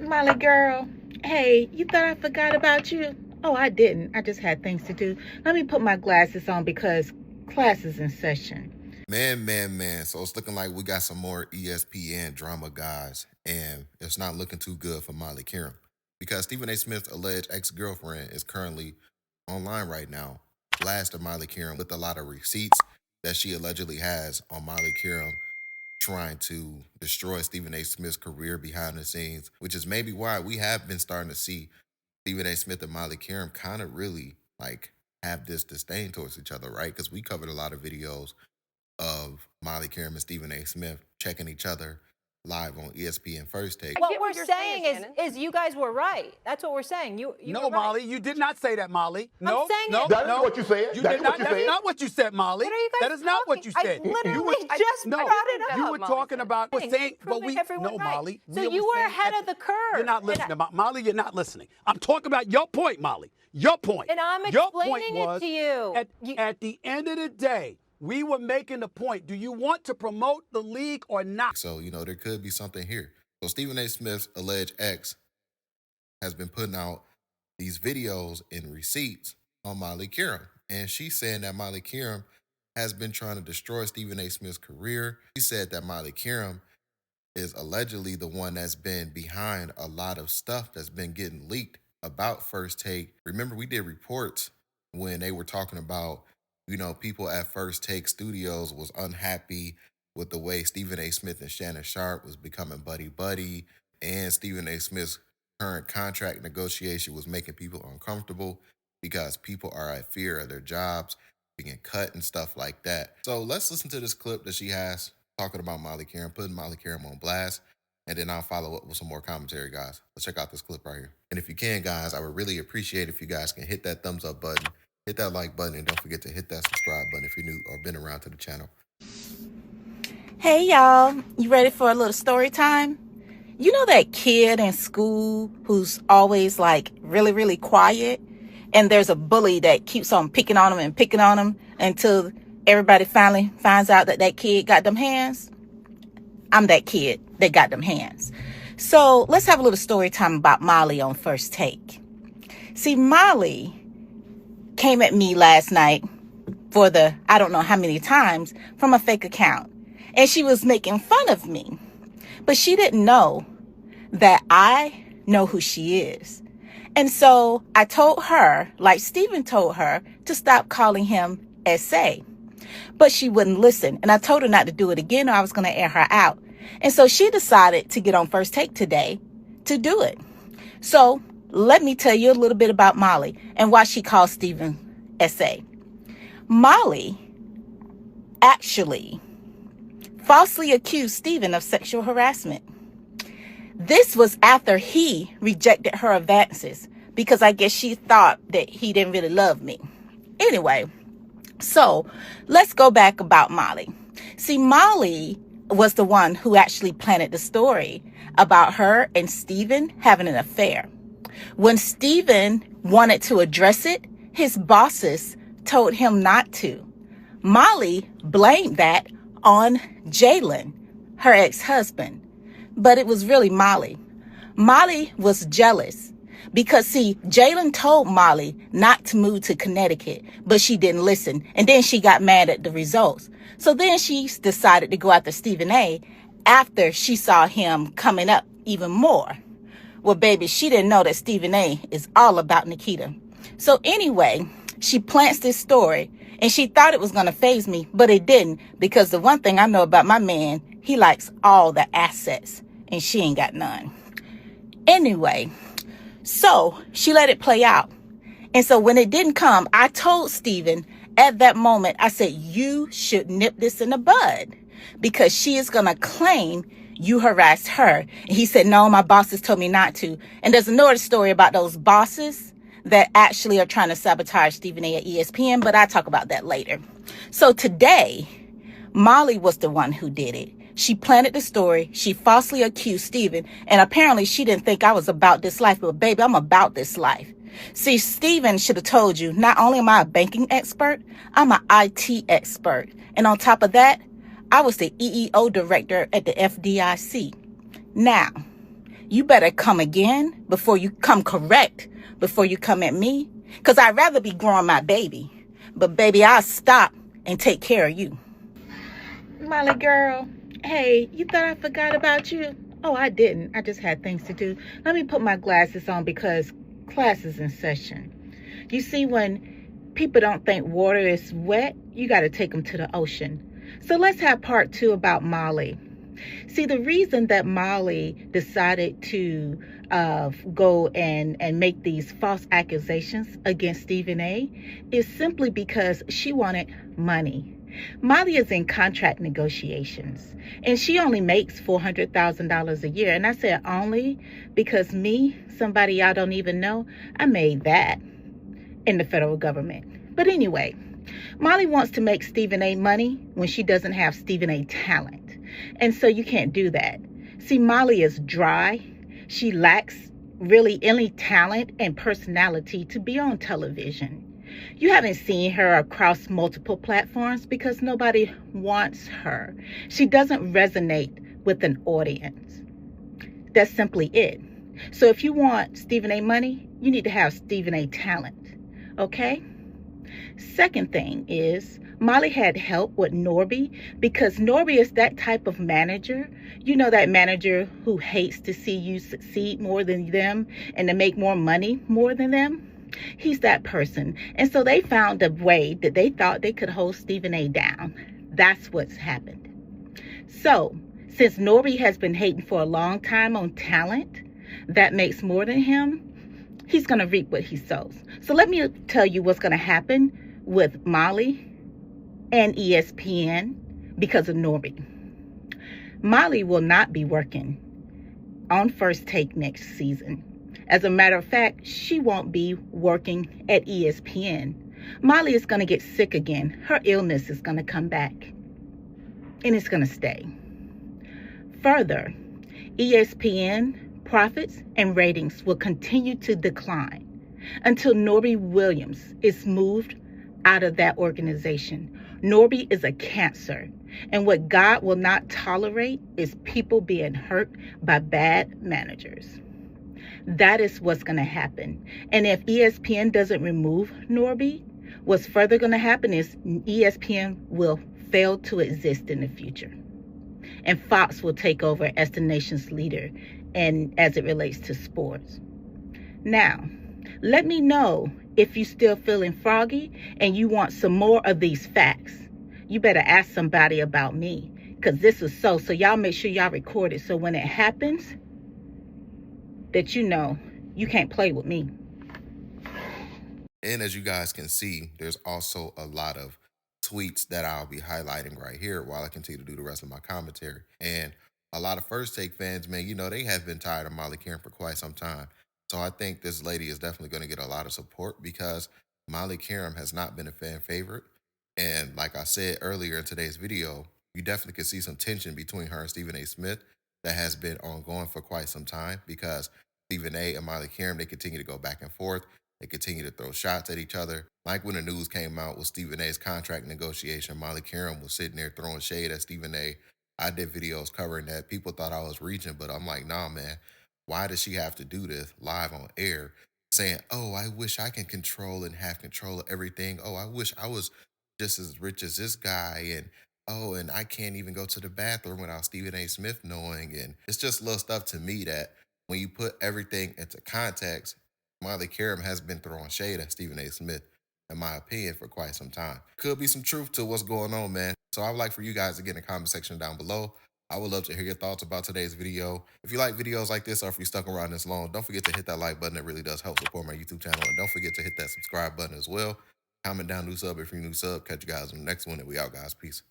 Molly girl. Hey, you thought I forgot about you? Oh, I didn't. I just had things to do. Let me put my glasses on because class is in session. Man. So it's looking like we got some more ESPN drama guys, and it's not looking too good for Molly Qerim because Stephen A. Smith's alleged ex-girlfriend is currently online right now, blasting Molly Qerim with a lot of receipts that she allegedly has on Molly Qerim trying to destroy Stephen A. Smith's career behind the scenes, which is maybe why we have been starting to see Stephen A. Smith and Molly Qerim kind of really like have this disdain towards each other, right? Because we covered a lot of videos of Molly Qerim and Stephen A. Smith checking each other live on ESPN First Take. What we're saying is you guys were right. That's what we're saying. You no, were right. Molly, you did not say that, Molly. No, I'm saying no, it. That is what you said. You That did is not. what you That's said. not what you said, Molly. What are you guys That is not what you talking? said. I literally just no, brought it up. you were talking about saying, but we everyone no, right. Molly. So you were ahead of the curve. You're not listening, Molly. You're not listening. I'm talking about your point, Molly. Your point. And I'm your explaining point was, it to you. At the end of the day, we were making the point. Do you want to promote the league or not? So, there could be something here. So Stephen A. Smith's alleged ex has been putting out these videos and receipts on Molly Qerim. And she's saying that Molly Qerim has been trying to destroy Stephen A. Smith's career. She said that Molly Qerim is allegedly the one that's been behind a lot of stuff that's been getting leaked about First Take. Remember, we did reports when they were talking about, people at First Take Studios was unhappy with the way Stephen A. Smith and Shannon Sharp was becoming buddy-buddy, and Stephen A. Smith's current contract negotiation was making people uncomfortable because people are at fear of their jobs being cut and stuff like that. So let's listen to this clip that she has talking about Molly Qerim, putting Molly Qerim on blast, and then I'll follow up with some more commentary, guys. Let's check out this clip right here. And if you can, guys, I would really appreciate if you guys can hit that thumbs up button, hit that like button, and don't forget to hit that subscribe button if you're new or been around to the channel. Hey, y'all. You ready for a little story time? You know that kid in school who's always like really, really quiet? And there's a bully that keeps on picking on him until everybody finally finds out that that kid got them hands? I'm that kid that got them hands. So let's have a little story time about Molly on First Take. See, Molly came at me last night for I don't know how many times, from a fake account. And she was making fun of me. But she didn't know that I know who she is. And so I told her, like Stephen told her, to stop calling him S.A. But she wouldn't listen. And I told her not to do it again or I was going to air her out. And so she decided to get on First Take today to do it. So let me tell you a little bit about Molly and why she calls Stephen S.A. Molly actually falsely accused Stephen of sexual harassment. This was after he rejected her advances because I guess she thought that he didn't really love me. Anyway, so let's go back about Molly. See, Molly was the one who actually planted the story about her and Stephen having an affair. When Stephen wanted to address it, his bosses told him not to. Molly blamed that on Jalen, her ex-husband. But it was really Molly. Molly was jealous because, see, Jalen told Molly not to move to Connecticut, but she didn't listen. And then she got mad at the results. So then she decided to go after Stephen A. after she saw him coming up even more. Well, baby, she didn't know that Stephen A. is all about Nikita. So anyway, she plants this story and she thought it was going to faze me, but it didn't, because the one thing I know about my man, he likes all the assets and she ain't got none. Anyway, so she let it play out. And so when it didn't come, I told Stephen at that moment, I said, you should nip this in the bud because she is going to claim you harassed her. And he said, no, my bosses told me not to. And there's another story about those bosses that actually are trying to sabotage Stephen A. at ESPN, but I'll talk about that later. So today, Molly was the one who did it. She planted the story. She falsely accused Stephen. And apparently she didn't think I was about this life, but baby, I'm about this life. See, Stephen should have told you, not only am I a banking expert, I'm an IT expert. And on top of that, I was the EEO director at the FDIC. Now, You better come again before you come correct, before you come at me. Because I'd rather be growing my baby. But baby, I'll stop and take care of you. Molly girl, hey, you thought I forgot about you? Oh, I didn't. I just had things to do. Let me put my glasses on because class is in session. You see, when people don't think water is wet, you got to take them to the ocean. So let's have part 2 about Molly. See, the reason that Molly decided to go and make these false accusations against Stephen A is simply because she wanted money. Molly is in contract negotiations and she only makes $400,000 a year. And I said only because me, somebody y'all don't even know, I made that in the federal government. But anyway, Molly wants to make Stephen A money when she doesn't have Stephen A talent. And so you can't do that. See, Molly is dry. She lacks really any talent and personality to be on television. You haven't seen her across multiple platforms because nobody wants her. She doesn't resonate with an audience. That's simply it. So if you want Stephen A money, you need to have Stephen A talent. Okay? Second thing is Molly had help with Norby because Norby is that type of manager. You know, that manager who hates to see you succeed more than them and to make more money more than them. He's that person. And so they found a way that they thought they could hold Stephen A down. That's what's happened. So since Norby has been hating for a long time on talent that makes more than him, he's going to reap what he sows. So let me tell you what's going to happen with Molly and ESPN because of Norby. Molly will not be working on First Take next season. As a matter of fact, she won't be working at ESPN. Molly is going to get sick again. Her illness is going to come back. And it's going to stay. Further, ESPN profits and ratings will continue to decline until Norby Williams is moved out of that organization. Norby is a cancer. And what God will not tolerate is people being hurt by bad managers. That is what's going to happen. And if ESPN doesn't remove Norby, what's further going to happen is ESPN will fail to exist in the future. And Fox will take over as the nation's leader and as it relates to sports. Now, let me know if you're still feeling froggy and you want some more of these facts. You better ask somebody about me because this is so y'all make sure y'all record it so when it happens, that you know you can't play with me. And as you guys can see, there's also a lot of tweets that I'll be highlighting right here while I continue to do the rest of my commentary. And a lot of First Take fans, man, you know, they have been tired of Molly Qerim for quite some time. So I think this lady is definitely going to get a lot of support because Molly Qerim has not been a fan favorite. And like I said earlier in today's video, you definitely can see some tension between her and Stephen A. Smith that has been ongoing for quite some time because Stephen A. and Molly Qerim, they continue to go back and forth. They continue to throw shots at each other. Like when the news came out with Stephen A.'s contract negotiation, Molly Qerim was sitting there throwing shade at Stephen A. I did videos covering that. People thought I was reaching, but I'm like, nah, man. Why does she have to do this live on air saying, oh, I wish I can control and have control of everything. Oh, I wish I was just as rich as this guy. And oh, and I can't even go to the bathroom without Stephen A. Smith knowing. And it's just little stuff to me that when you put everything into context, Molly Qerim has been throwing shade at Stephen A. Smith, in my opinion, for quite some time. Could be some truth to what's going on, man. So I would like for you guys to get in the comment section down below. I would love to hear your thoughts about today's video. If you like videos like this or if you're stuck around this long, don't forget to hit that like button. It really does help support my YouTube channel. And don't forget to hit that subscribe button as well. Comment down new sub if you're new sub. Catch you guys on the next one. And we out, guys. Peace.